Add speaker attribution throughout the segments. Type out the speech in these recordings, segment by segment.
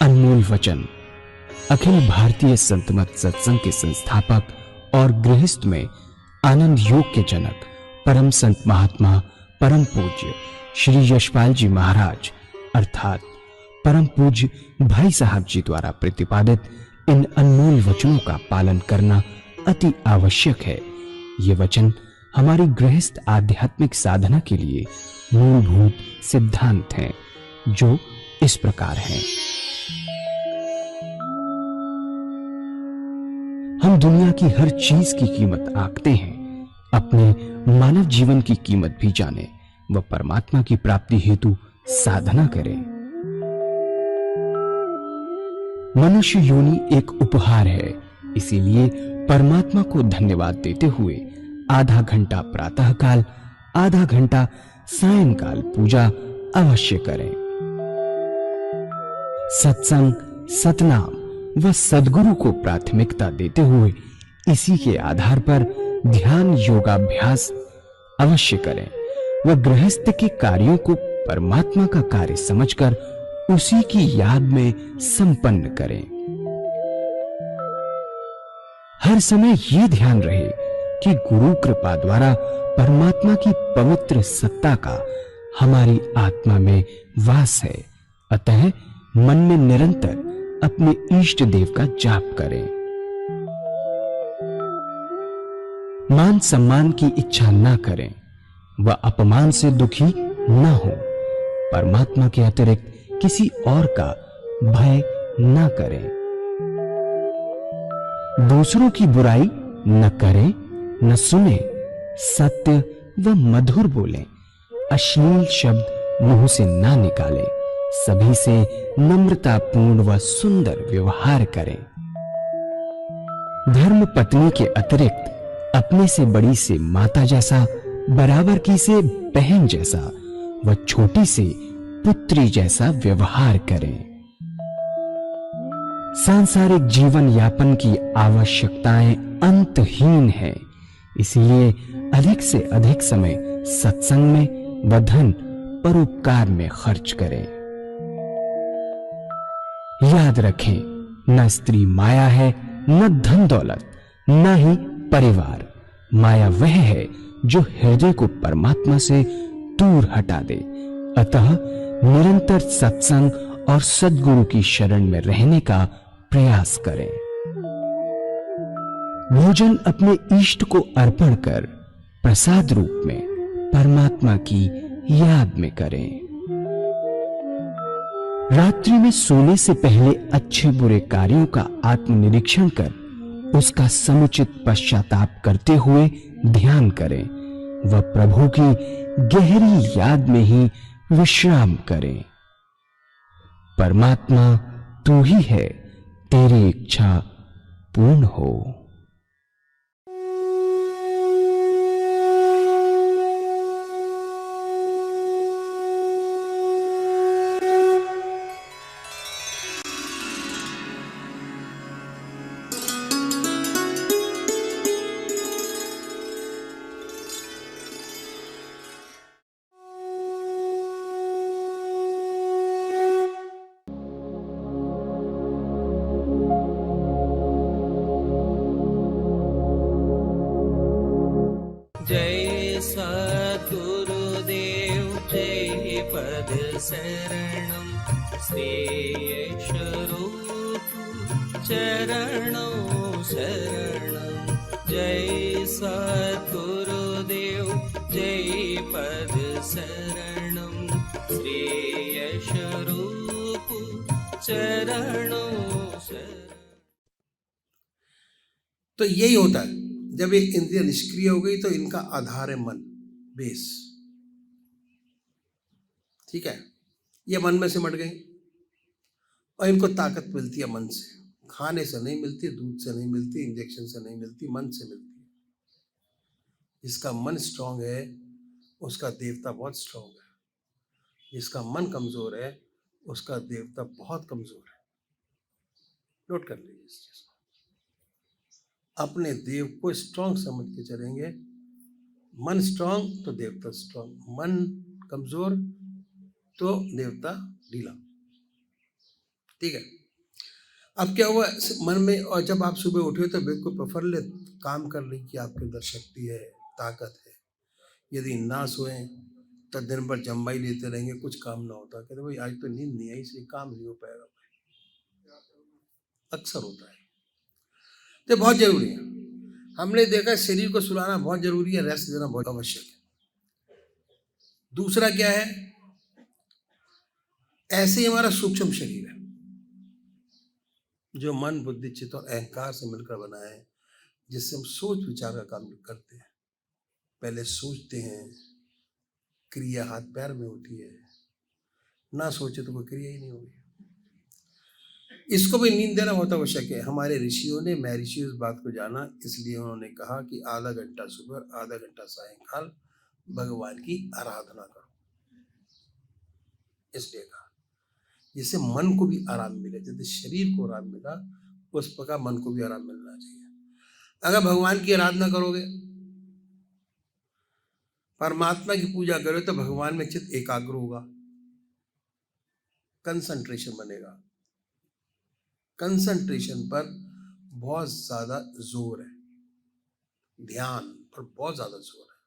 Speaker 1: अनमोल वचन। अखिल भारतीय संत मत सत्संग के संस्थापक और गृहस्थ में आनंद योग के जनक परम संत महात्मा परम पूज्य श्री यशपाल जी महाराज अर्थात परम पूज्य भाई साहब जी द्वारा प्रतिपादित इन अनमोल वचनों का पालन करना अति आवश्यक है। ये वचन हमारी गृहस्थ आध्यात्मिक साधना के लिए मूलभूत सिद्धांत हैं, जो इस प्रकार हैं। हम दुनिया की हर चीज की कीमत आंकते हैं, अपने मानव जीवन की कीमत भी जाने व परमात्मा की प्राप्ति हेतु साधना करें। मनुष्य योनि एक उपहार है, इसीलिए परमात्मा को धन्यवाद देते हुए आधा घंटा प्रातःकाल, आधा घंटा सायंकाल पूजा अवश्य करें। सत्संग, सतनाम व सद्गुरु को प्राथमिकता देते हुए इसी के आधार पर ध्यान योगाभ्यास अवश्य करें व गृहस्थ के कार्यों को परमात्मा का कार्य समझकर उसी की याद में संपन्न करें। हर समय ये ध्यान रहे कि गुरु कृपा द्वारा परमात्मा की पवित्र सत्ता का हमारी आत्मा में वास है, अतः मन में निरंतर अपने इष्ट देव का जाप करें। मान सम्मान की इच्छा ना करें व अपमान से दुखी ना हो। परमात्मा के अतिरिक्त किसी और का भय ना करें। दूसरों की बुराई न करें, न सुने, सत्य व मधुर बोलें, अश्लील शब्द मुंह से ना निकालें, सभी से नम्रतापूर्ण व सुंदर व्यवहार करें। धर्म पत्नी के अतिरिक्त अपने से बड़ी से माता जैसा, बराबर की से बहन जैसा व छोटी से पुत्री जैसा व्यवहार करें। सांसारिक जीवन यापन की आवश्यकताएं अंतहीन हैं, इसलिए अधिक से अधिक समय सत्संग में व धन परोपकार में खर्च करें। याद रखें, न स्त्री माया है, न धन दौलत, न ही परिवार। माया वह है जो हृदय को परमात्मा से दूर हटा दे। अतः निरंतर सत्संग और सद्गुरु की शरण में रहने का प्रयास करें। भोजन अपने इष्ट को अर्पण कर प्रसाद रूप में परमात्मा की याद में करें। रात्रि में सोने से पहले अच्छे बुरे कार्यों का आत्मनिरीक्षण कर उसका समुचित पश्चाताप करते हुए ध्यान करें व प्रभु की गहरी याद में ही विश्राम करें। परमात्मा तू ही है, तेरी इच्छा पूर्ण हो।
Speaker 2: जय सद्गुरुदेव जय पद शरणं श्री स्वरूप चरणों शरणं। जय सद्गुरुदेव जय पद शरणं श्री स्वरूप चरणों शरणं।
Speaker 3: तो यही होता है, जब ये इंद्रिय निष्क्रिय हो गई तो इनका आधार है मन, बेस। ठीक है, ये मन में सिमट गई और इनको ताकत मिलती है मन से। खाने से नहीं मिलती, दूध से नहीं मिलती, इंजेक्शन से नहीं मिलती, मन से मिलती है। जिसका मन स्ट्रांग है उसका देवता बहुत स्ट्रांग है, जिसका मन कमजोर है उसका देवता बहुत कमजोर है। नोट कर लीजिए इस चीज को। अपने देव को स्ट्रांग समझ के चलेंगे। मन स्ट्रांग तो देवता स्ट्रांग, मन कमजोर तो देवता ढीला। ठीक है। अब क्या हुआ मन में, और जब आप सुबह उठे तो बिल्कुल प्रफुल्लित काम करने की आपके अंदर शक्ति है, ताकत है। यदि ना सोए तो दिन भर जम्बाई लेते रहेंगे, कुछ काम ना होता, कहते भाई आज तो नींद नहीं आई इसलिए काम नहीं हो पाएगा, अक्सर होता है। तो बहुत जरूरी है, हमने देखा शरीर को सुलाना बहुत जरूरी है, रेस्ट देना बहुत आवश्यक है। दूसरा क्या है, ऐसे ही हमारा सूक्ष्म शरीर है जो मन बुद्धि चित्त और अहंकार से मिलकर बना है, जिससे हम सोच विचार का काम करते हैं। पहले सोचते हैं, क्रिया हाथ पैर में होती है, ना सोचे तो कोई क्रिया ही नहीं होगी। इसको भी नींद देना बहुत आवश्यक है। हमारे ऋषियों ने, महर्षि इस बात को जाना, इसलिए उन्होंने कहा कि आधा घंटा सुबह आधा घंटा सायंकाल भगवान की आराधना करो। इसलिए कहा जिससे मन को भी आराम मिले, जैसे शरीर को आराम मिला उस प्रकार मन को भी आराम मिलना चाहिए। अगर भगवान की आराधना करोगे, परमात्मा की पूजा करोगे, तो भगवान में चित्त एकाग्र होगा, कंसंट्रेशन बनेगा। कंसंट्रेशन पर बहुत ज्यादा जोर है, ध्यान पर बहुत ज्यादा जोर है।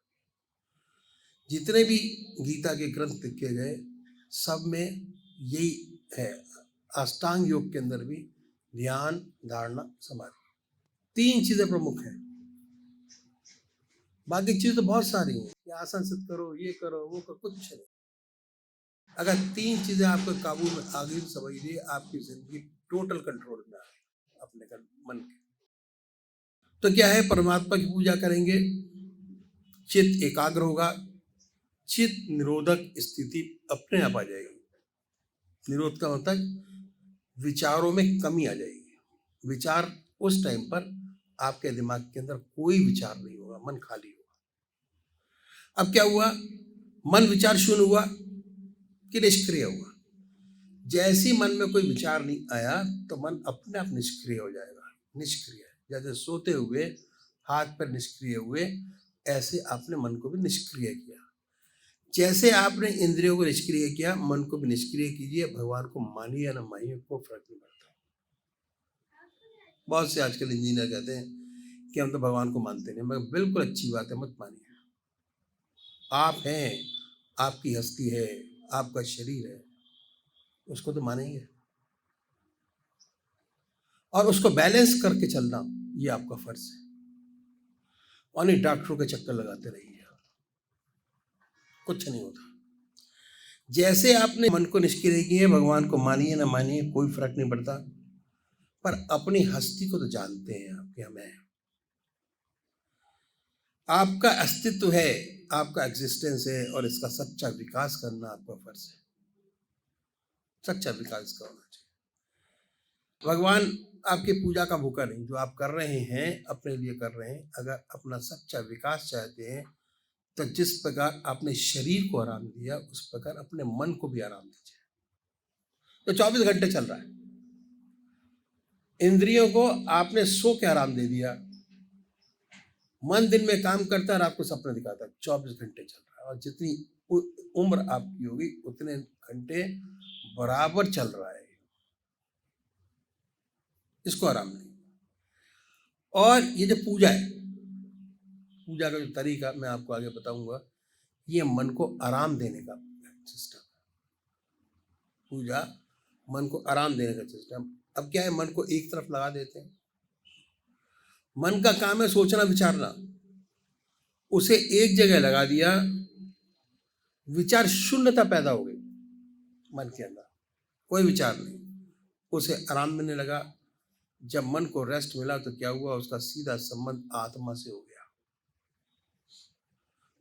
Speaker 3: जितने भी गीता के ग्रंथ लिखे गए सब में यही है। अष्टांग योग के अंदर भी ध्यान, धारणा, समाधि, 3 चीजें प्रमुख हैं। बाकी चीज तो बहुत सारी हैं, ये आसन सिद्ध करो, ये करो, वो करो, कुछ नहीं। अगर 3 चीजें आपको काबू में आ गई, समझिए आपकी जिंदगी टोटल कंट्रोल में आ गई अपने मन के। तो क्या है, परमात्मा की पूजा करेंगे, चित्त एकाग्र होगा, चित्त निरोधक स्थिति अपने आप आ जाएगी। निरोध का मतलब विचारों में कमी आ जाएगी। विचार उस टाइम पर आपके दिमाग के अंदर कोई विचार नहीं होगा, मन खाली होगा। अब क्या हुआ, मन विचार शून्य हुआ कि निष्क्रिय हुआ। जैसे ही मन में कोई विचार नहीं आया तो मन अपने आप निष्क्रिय हो जाएगा। निष्क्रिय जैसे सोते हुए हाथ पर निष्क्रिय हुए, ऐसे आपने मन को भी निष्क्रिय किया। जैसे आपने इंद्रियों को निष्क्रिय किया, मन को भी निष्क्रिय कीजिए। भगवान को मानिए या न मानिए, कोई फर्क नहीं पड़ता। बहुत से आजकल इंजीनियर कहते हैं कि हम तो भगवान को मानते नहीं। मगर बिल्कुल अच्छी बात है, मत मानिए। आप हैं, आपकी हस्ती है, आपका शरीर है, उसको तो मानेंगे। और उसको बैलेंस करके चलना ये आपका फर्ज है। और नहीं डॉक्टरों के चक्कर लगाते रहिए, कुछ नहीं होता। जैसे आपने मन को निष्क्रिय किया, भगवान को मानिए ना मानिए कोई फर्क नहीं पड़ता। पर अपनी हस्ती को तो जानते हैं आप कि हमें, आपका अस्तित्व है, आपका एग्जिस्टेंस है, और इसका सच्चा विकास करना आपका फर्ज है। सच्चा विकास का होना चाहिए। भगवान आपकी पूजा का भूखा नहीं, जो आप कर रहे हैं अपने लिए कर रहे हैं। अगर अपना सच्चा विकास चाहते हैं तो जिस प्रकार आपने शरीर को आराम दिया, उस प्रकार अपने मन को भी आराम दीजिए। तो 24 घंटे चल रहा है, इंद्रियों को आपने सो के आराम दे दिया। मन दिन में काम करता है, रात को सपना दिखाता है। 24 घंटे चल रहा है, और जितनी उम्र आपकी होगी उतने घंटे बराबर चल रहा है। इसको आराम नहीं। और ये जो पूजा है, पूजा का जो तरीका मैं आपको आगे बताऊंगा, ये मन को आराम देने का सिस्टम। पूजा मन को आराम देने का सिस्टम। अब क्या है, मन को एक तरफ लगा देते हैं। मन का काम है सोचना विचारना, उसे एक जगह लगा दिया, विचार शून्यता पैदा हो गई मन के अंदर, कोई विचार नहीं, उसे आराम मिलने लगा। जब मन को रेस्ट मिला तो क्या हुआ, उसका सीधा संबंध आत्मा से हो गया।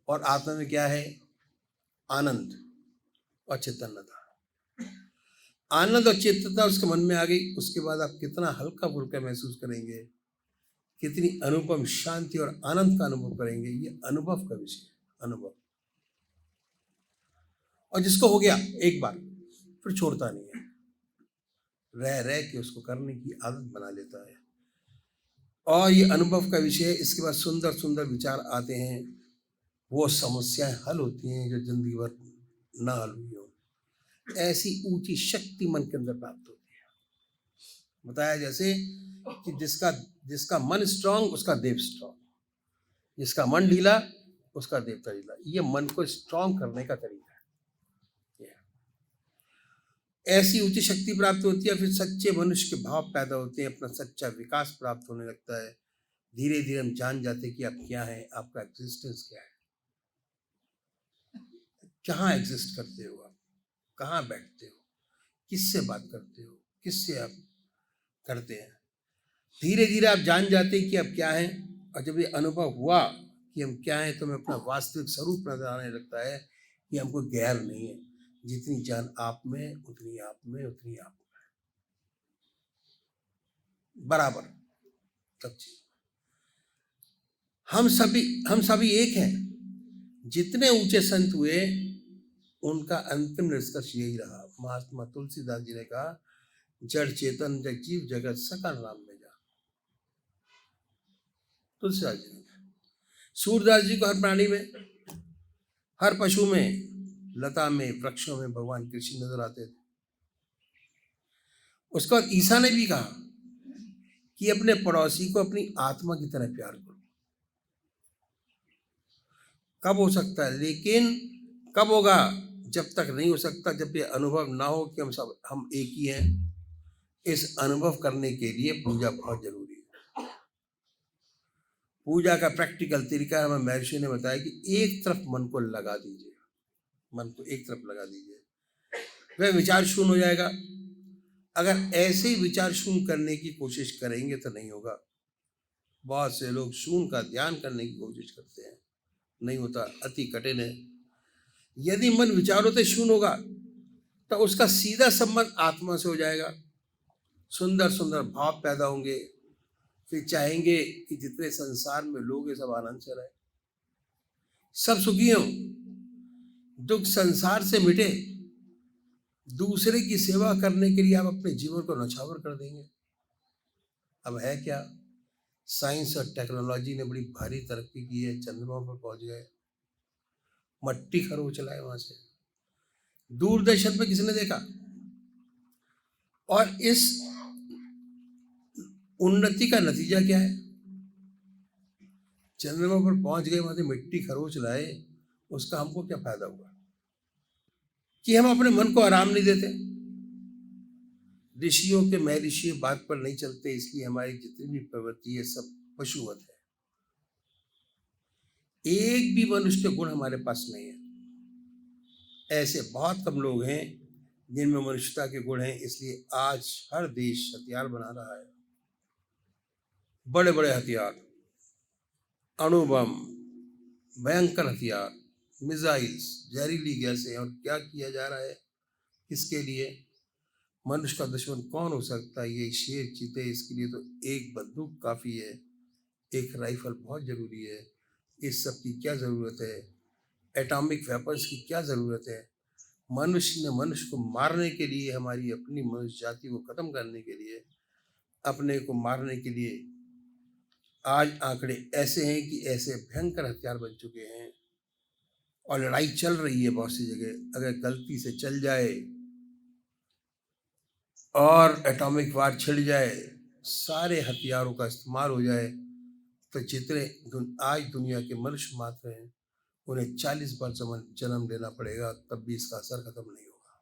Speaker 3: और आत्मा में क्या है, आनंद और चेतनता। आनंद और चेतनता उसके मन में आ गई। उसके बाद आप कितना हल्का फुल्का महसूस करेंगे, कितनी अनुपम शांति और आनंद का अनुभव करेंगे। ये अनुभव का विषय है, अनुभव। और जिसको हो गया एक बार, फिर छोड़ता नहीं है, रह रह के उसको करने की आदत बना लेता है। और ये अनुभव का विषय है। इसके बाद सुंदर सुंदर विचार आते हैं, वो समस्याएं हल होती हैं जो जिंदगी भर ना हल हुई हो। ऐसी ऊंची शक्ति मन के अंदर प्राप्त होती है। बताया जैसे कि जिसका मन स्ट्रांग उसका देव स्ट्रांग, जिसका मन ढीला उसका देवता ढीला। ये मन को स्ट्रांग करने का तरीका है। ऐसी ऊंची शक्ति प्राप्त होती है, फिर सच्चे मनुष्य के भाव पैदा होते हैं, अपना सच्चा विकास प्राप्त होने लगता है। धीरे धीरे हम जान जाते हैं कि आप क्या हैं, आपका एग्जिस्टेंस क्या है, कहाँ एग्जिस्ट करते हो आप, कहाँ बैठते हो, किससे बात करते हो, किससे आप करते हैं। धीरे धीरे आप जान जाते हैं कि आप क्या हैं, और जब ये अनुभव हुआ कि हम क्या हैं तो हमें अपना वास्तविक स्वरूप नजर आने लगता है कि हमको गैर नहीं है। जितनी जान आप में उतनी आप में, उतनी आप में, बराबर सब चीज। हम सभी एक हैं। जितने ऊंचे संत हुए उनका अंतिम निष्कर्ष यही रहा। महात्मा तुलसीदास जी ने कहा, जड़ चेतन जग जीव जगत सकल राम में जा। तुलसीदास जी ने कहा। सूरदास जी को हर प्राणी में, हर पशु में, लता में, वृक्षों में भगवान कृष्ण नजर आते थे। उसके बाद ईसा ने भी कहा कि अपने पड़ोसी को अपनी आत्मा की तरह प्यार करो। कब हो सकता है, लेकिन कब होगा? जब तक नहीं हो सकता, जब ये अनुभव ना हो कि हम एक ही हैं। इस अनुभव करने के लिए पूजा बहुत जरूरी है। पूजा का प्रैक्टिकल तरीका हमें महर्षि ने बताया कि एक तरफ मन को लगा दीजिए, मन को एक तरफ लगा दीजिए, वह विचार शून्य हो जाएगा। अगर ऐसे ही विचार शून्य करने की कोशिश करेंगे तो नहीं होगा। बहुत से लोग शून्य का ध्यान करने की कोशिश करते हैं, नहीं होता, अति कठिन है। यदि मन विचारों से शून्य होगा तो उसका सीधा संबंध आत्मा से हो जाएगा। सुंदर सुंदर भाव पैदा होंगे, फिर चाहेंगे कि जितने संसार में लोग हैं सब आनंद से रहे, सब सुखी हों, दुख संसार से मिटे। दूसरे की सेवा करने के लिए आप अपने जीवन को नछावर कर देंगे। अब है क्या, साइंस और टेक्नोलॉजी ने बड़ी भारी तरक्की की है, चंद्रमा पर पहुंच गए, मट्टी खरोच लाए वहां से। दूरदर्शन पे किसने देखा? और इस उन्नति का नतीजा क्या है? चंद्रमा पर पहुंच गए, वहां से मिट्टी खरोच लाए, उसका हमको क्या फायदा हुआ? कि हम अपने मन को आराम नहीं देते। ऋषियों के महर्षि बात पर नहीं चलते, इसलिए हमारी जितनी भी प्रवृत्ति है सब पशुवत है। एक भी मनुष्य के गुण हमारे पास नहीं है। ऐसे बहुत कम लोग हैं जिनमें मनुष्यता के गुण हैं। इसलिए आज हर देश हथियार बना रहा है, बड़े बड़े हथियार, अणुबम, भयंकर हथियार, मिसाइल्स, जहरीली गैसें, और क्या किया जा रहा है, किसके लिए? मनुष्य का दुश्मन कौन हो सकता है? ये शेर चीते, इसके लिए तो एक बंदूक काफ़ी है, एक राइफल बहुत ज़रूरी है। इस सब की क्या ज़रूरत है? एटॉमिक वेपन्स की क्या ज़रूरत है? मनुष्य ने मनुष्य को मारने के लिए, हमारी अपनी मनुष्य जाति को ख़त्म करने के लिए, अपने को मारने के लिए, आज आंकड़े ऐसे हैं कि ऐसे भयंकर हथियार बन चुके हैं और लड़ाई चल रही है बहुत सी जगह। अगर गलती से चल जाए और एटॉमिक वार छिड़ जाए, सारे हथियारों का इस्तेमाल हो जाए, तो जितने आज दुनिया के मनुष्य मात्र हैं उन्हें 40 बार जन्म लेना पड़ेगा, तब भी इसका असर खत्म नहीं होगा,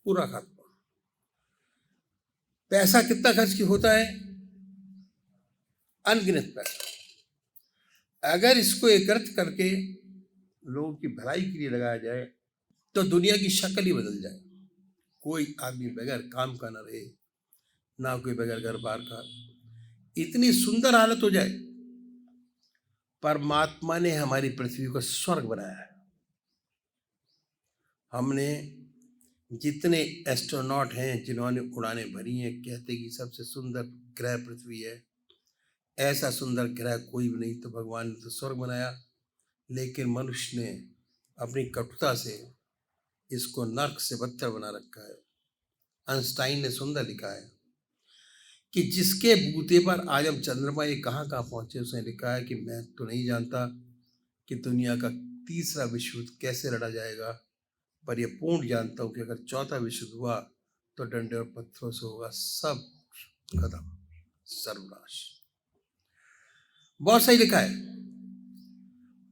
Speaker 3: पूरा खत्म। पैसा कितना खर्च की होता है? अनगिनत पैसा। अगर इसको एकत्रित करके लोगों की भलाई के लिए लगाया जाए तो दुनिया की शक्ल ही बदल जाए। कोई आदमी बगैर काम का ना रहे, ना कोई बगैर घर बार का, इतनी सुंदर हालत हो जाए। परमात्मा ने हमारी पृथ्वी को स्वर्ग बनाया है। हमने जितने एस्ट्रोनॉट हैं जिन्होंने उड़ानें भरी हैं, कहते कि सबसे सुंदर ग्रह पृथ्वी है। ऐसा सुंदर ग्रह कोई भी नहीं, तो भगवान ने तो स्वर्ग बनाया, लेकिन मनुष्य ने अपनी कटुता से इसको नर्क से बदतर बना रखा है। आइंस्टाइन ने सुंदर लिखा है कि जिसके बूते पर आज हम चंद्रमा ये कहाँ कहाँ पहुँचे, उसने लिखा है कि मैं तो नहीं जानता कि दुनिया का तीसरा विश्व युद्ध कैसे लड़ा जाएगा, पर यह पूर्ण जानता हूं कि अगर चौथा विश्व युद्ध हुआ तो डंडे और पत्थरों से होगा, सब खत्म, सर्वनाश। बहुत सही लिखा है।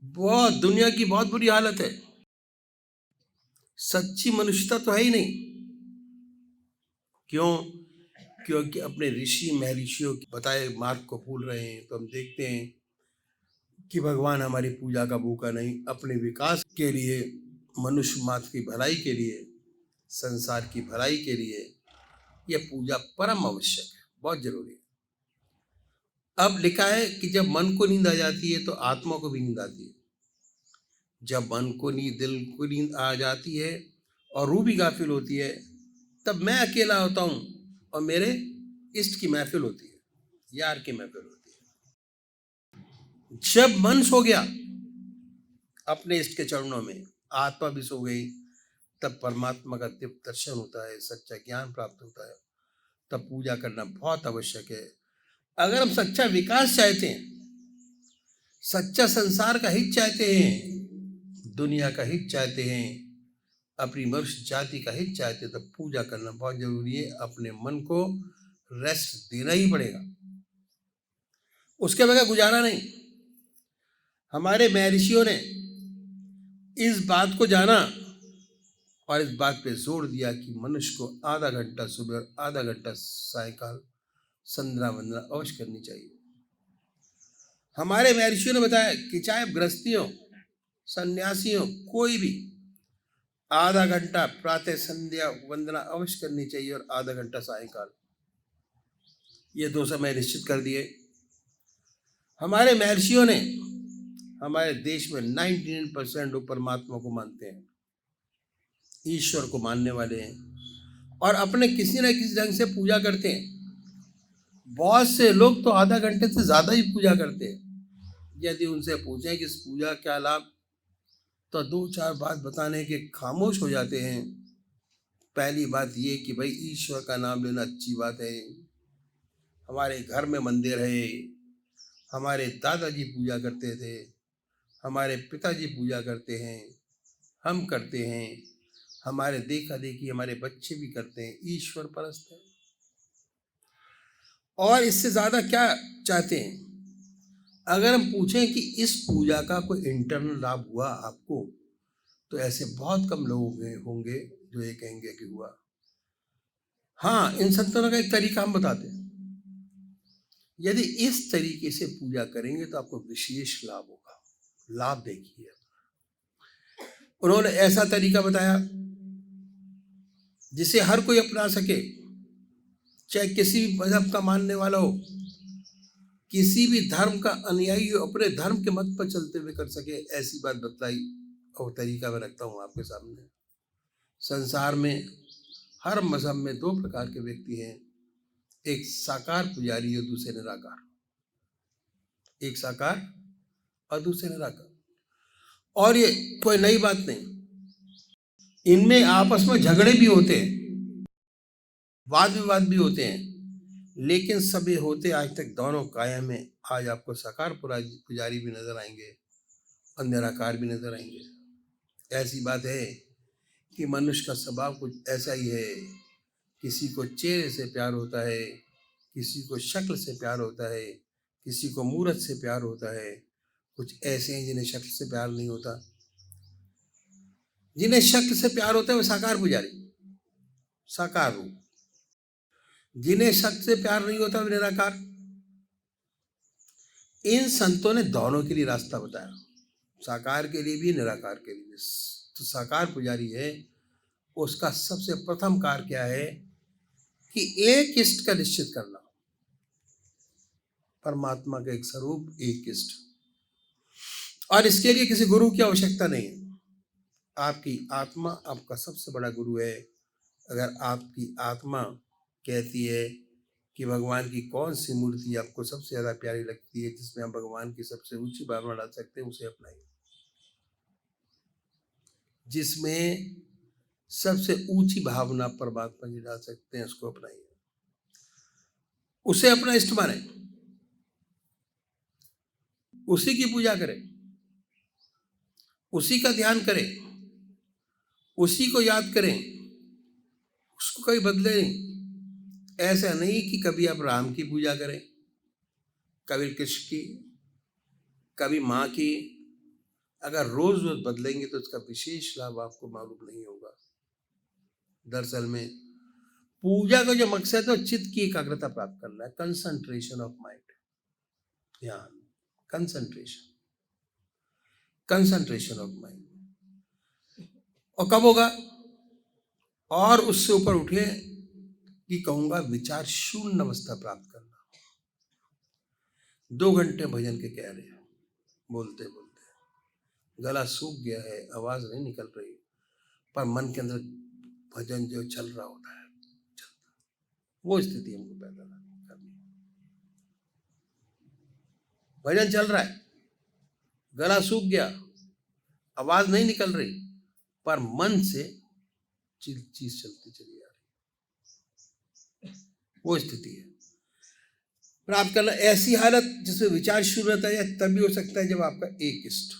Speaker 3: बहुत दुनिया की बहुत बुरी हालत है, सच्ची मनुष्यता तो है ही नहीं। क्यों? क्योंकि अपने ऋषि महर्षियों के बताए मार्ग को भूल रहे हैं। तो हम देखते हैं कि भगवान हमारी पूजा का भूखा नहीं, अपने विकास के लिए, मनुष्य मात्र की भलाई के लिए, संसार की भलाई के लिए यह पूजा परम आवश्यक है, बहुत जरूरी है। अब लिखा है कि जब मन को नींद आ जाती है तो आत्मा को भी नींद आती है। जब मन को नींद, दिल को नींद आ जाती है और रूह भी गाफिल होती है, तब मैं अकेला होता हूं और मेरे इष्ट की महफिल होती है, यार की महफिल होती है। जब मन सो गया अपने इष्ट के चरणों में, आत्मा भी सो गई, तब परमात्मा का दिव्य दर्शन होता है, सच्चा ज्ञान प्राप्त होता है। तब पूजा करना बहुत आवश्यक है। अगर हम सच्चा विकास चाहते हैं, सच्चा संसार का हित चाहते हैं, दुनिया का हित चाहते हैं, अपनी मनुष्य जाति का हित चाहते हैं, तब पूजा करना बहुत जरूरी है। अपने मन को रेस्ट देना ही पड़ेगा, उसके बगैर गुजारा नहीं। हमारे महर्षियों ने इस बात को जाना और इस बात पे जोर दिया कि मनुष्य को आधा घंटा सुबह और आधा घंटा सायकाल संध्या वंदना अवश्य करनी चाहिए। हमारे महर्षियों ने बताया कि चाहे गृहस्थी हो, सन्यासी हो, कोई भी आधा घंटा प्रातः संध्या वंदना अवश्य करनी चाहिए और आधा घंटा सायकाल, ये 2 समय निश्चित कर दिए। हमारे महर्षियों ने, हमारे देश में 99% लोग परमात्मा को मानते हैं, ईश्वर को मानने वाले हैं और अपने किसी न किसी ढंग से पूजा करते हैं। बहुत से लोग तो आधा घंटे से ज्यादा ही पूजा करते हैं। यदि उनसे पूछें कि इस पूजा क्या लाभ, तो 2-4 बात बताने के खामोश हो जाते हैं। पहली बात ये कि भाई ईश्वर का नाम लेना अच्छी बात है, हमारे घर में मंदिर है, हमारे दादाजी पूजा करते थे, हमारे पिताजी पूजा करते हैं, हम करते हैं, हमारे देखा देखी हमारे बच्चे भी करते हैं, ईश्वर परस्त है। और इससे ज्यादा क्या चाहते हैं? अगर हम पूछें कि इस पूजा का कोई इंटरनल लाभ हुआ आपको, तो ऐसे बहुत कम लोग होंगे जो ये कहेंगे कि हुआ। हाँ, इन संतों का एक तरीका हम बताते हैं। यदि इस तरीके से पूजा करेंगे तो आपको विशेष लाभ होगा। लाभ देखिए, उन्होंने ऐसा तरीका बताया जिसे हर कोई अपना सके, चाहे किसी भी मजहब का मानने वाला हो, किसी भी धर्म का अनुयायी हो, अपने धर्म के मत पर चलते हुए कर सके, ऐसी बात बतलाई और तरीका मैं रखता हूँ आपके सामने। संसार में हर मजहब में 2 प्रकार के व्यक्ति हैं, एक साकार पुजारी और दूसरे निराकार। एक साकार और दूसरे निराकार। और ये कोई नई बात नहीं, इनमें आपस में झगड़े भी होते हैं, वाद विवाद भी होते हैं, लेकिन सभी होते आज तक दोनों कायम है। आज आपको साकार पुजारी भी नजर आएंगे और निराकार भी नजर आएंगे। ऐसी बात है कि मनुष्य का स्वभाव कुछ ऐसा ही है, किसी को चेहरे से प्यार होता है, किसी को शक्ल से प्यार होता है, किसी को मूरत से प्यार होता है। कुछ ऐसे हैं जिन्हें शक्ल से प्यार नहीं होता। जिन्हें शक्ल से प्यार होता है वो साकार पुजारी, साकार रूप। जिन्हें शक्ल से प्यार नहीं होता वो निराकार। इन संतों ने दोनों के लिए रास्ता बताया, साकार के लिए भी, निराकार के लिए भी। तो साकार पुजारी है, उसका सबसे प्रथम कार्य क्या है कि एक इष्ट का निश्चित करना, परमात्मा का एक स्वरूप, एक इष्ट। और इसके लिए किसी गुरु की आवश्यकता नहीं है। आपकी आत्मा आपका सबसे बड़ा गुरु है। अगर आपकी आत्मा कहती है कि भगवान की कौन सी मूर्ति आपको सबसे ज्यादा प्यारी लगती है, जिसमें आप भगवान की सबसे ऊंची भावना डाल सकते हैं, उसे अपनाइए। जिसमें सबसे ऊंची भावना परमात्मा की डाल सकते हैं, उसको अपनाइए, उसे अपना इष्ट माने, उसी की पूजा करें, उसी का ध्यान करें, उसी को याद करें, उसको कभी बदले नहीं। ऐसा नहीं कि कभी आप राम की पूजा करें, कभी कृष्ण की, कभी माँ की। अगर रोज रोज बदलेंगे तो इसका विशेष लाभ आपको मालूम नहीं होगा। दरअसल में पूजा का जो मकसद है वो चित्त की एकाग्रता प्राप्त करना है, कंसंट्रेशन ऑफ माइंड, ध्यान, कंसंट्रेशन ऑफ माइंड। और कब होगा? और उससे ऊपर उठे कि कहूंगा विचार शून्य अवस्था प्राप्त करना। 2 घंटे भजन के कह रहे हैं, बोलते बोलते गला सूख गया है, आवाज नहीं निकल रही, पर मन के अंदर भजन जो चल रहा होता है, चलता, वो स्थिति हमको पैदा करनी। भजन चल रहा है, गला सूख गया, आवाज नहीं निकल रही, पर मन से चीज चलती चली आ रही, वो स्थिति है प्राप्त करना। ऐसी हालत जिसमें विचार शुरू रहता है तभी हो सकता है जब आपका एक इष्ट हो।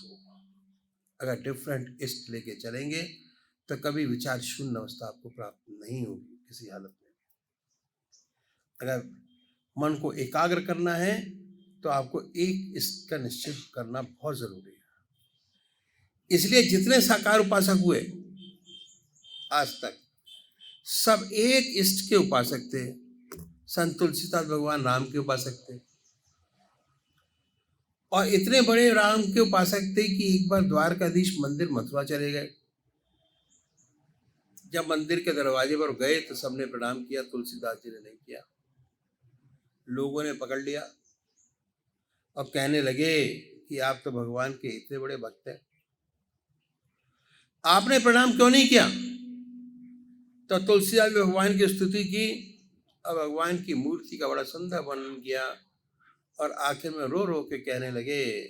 Speaker 3: अगर डिफरेंट इष्ट लेके चलेंगे तो कभी विचार शून्य अवस्था आपको प्राप्त नहीं होगी किसी हालत में। अगर मन को एकाग्र करना है तो आपको एक इष्ट का निश्चय करना बहुत जरूरी है। इसलिए जितने साकार उपासक हुए आज तक, सब एक इष्ट के उपासक थे। संत तुलसीदास भगवान राम के उपासक थे, और इतने बड़े राम के उपासक थे कि एक बार द्वारकाधीश मंदिर मथुरा चले गए। जब मंदिर के दरवाजे पर गए तो सबने प्रणाम किया, तुलसीदास जी ने नहीं किया। लोगों ने पकड़ लिया और कहने लगे कि आप तो भगवान के इतने बड़े भक्त हैं, आपने प्रणाम क्यों नहीं किया? तो तुलसीदास ने भगवान की स्तुति की और भगवान की मूर्ति का बड़ा सुंदर वर्णन किया, और आखिर में रो रो के कहने लगे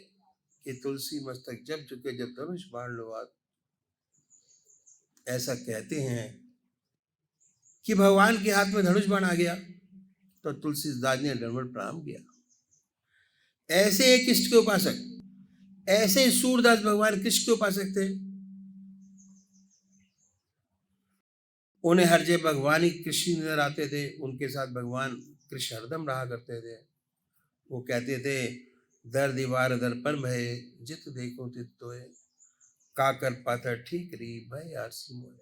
Speaker 3: कि तुलसी मस्तक जब चुके जब धनुष बाण लो हाथ। ऐसा कहते हैं कि भगवान के हाथ में धनुष बाण आ गया तो तुलसीदास ने दंडवत प्रणाम किया। ऐसे एक इष्ट के उपासक, ऐसे सूरदास भगवान कृष्ण के उपासक थे। उन्हें हर जगह भगवान ही कृष्ण नजर आते थे, उनके साथ भगवान कृष्ण हरदम रहा करते थे। वो कहते थे, दर दीवार दर्पण भय जित देखो तित तोय, काकर पाथर ठीक री भय आरसी मोय।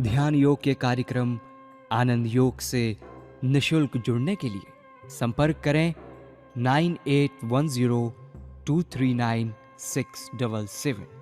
Speaker 1: ध्यान योग के कार्यक्रम आनंद योग से निशुल्क जुड़ने के लिए संपर्क करें 9810239677।